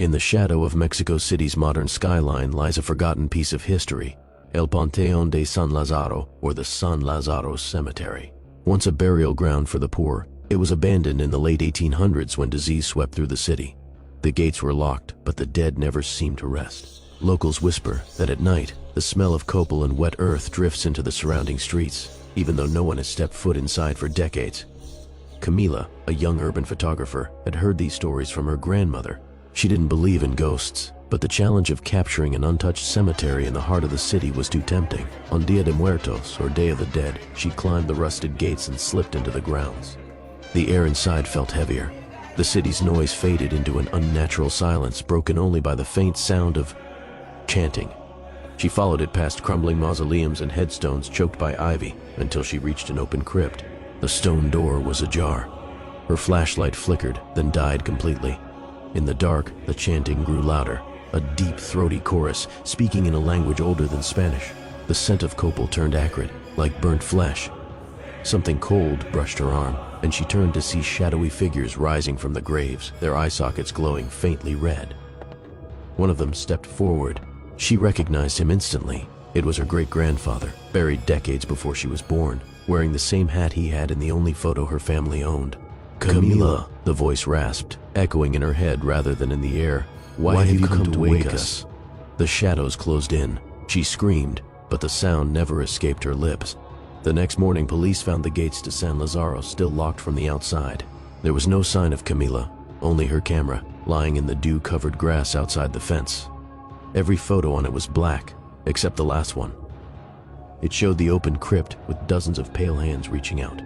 In the shadow of Mexico City's modern skyline lies a forgotten piece of history, El Panteón de San Lázaro, or the San Lázaro Cemetery. Once a burial ground for the poor, it was abandoned in the late 1800s when disease swept through the city. The gates were locked, but the dead never seemed to rest. Locals whisper that at night, the smell of copal and wet earth drifts into the surrounding streets, even though no one has stepped foot inside for decades. Camila, a young urban photographer, had heard these stories from her grandmother. She didn't believe in ghosts, but the challenge of capturing an untouched cemetery in the heart of the city was too tempting. On Dia de Muertos, or Day of the Dead, she climbed the rusted gates and slipped into the grounds. The air inside felt heavier. The city's noise faded into an unnatural silence, broken only by the faint sound of chanting. She followed it past crumbling mausoleums and headstones choked by ivy until she reached an open crypt. The stone door was ajar. Her flashlight flickered, then died completely. In the dark, the chanting grew louder, a deep, throaty chorus speaking in a language older than Spanish. The scent of copal turned acrid, like burnt flesh. Something cold brushed her arm, and she turned to see shadowy figures rising from the graves, their eye sockets glowing faintly red. One of them stepped forward. She recognized him instantly. It was her great-grandfather, buried decades before she was born, wearing the same hat he had in the only photo her family owned. "Camila," the voice rasped, echoing in her head rather than in the air. Why have you come to wake us?" The shadows closed in. She screamed, but the sound never escaped her lips. The next morning, police found the gates to San Lázaro still locked from the outside. There was no sign of Camila, only her camera, lying in the dew-covered grass outside the fence. Every photo on it was black, except the last one. It showed the open crypt with dozens of pale hands reaching out.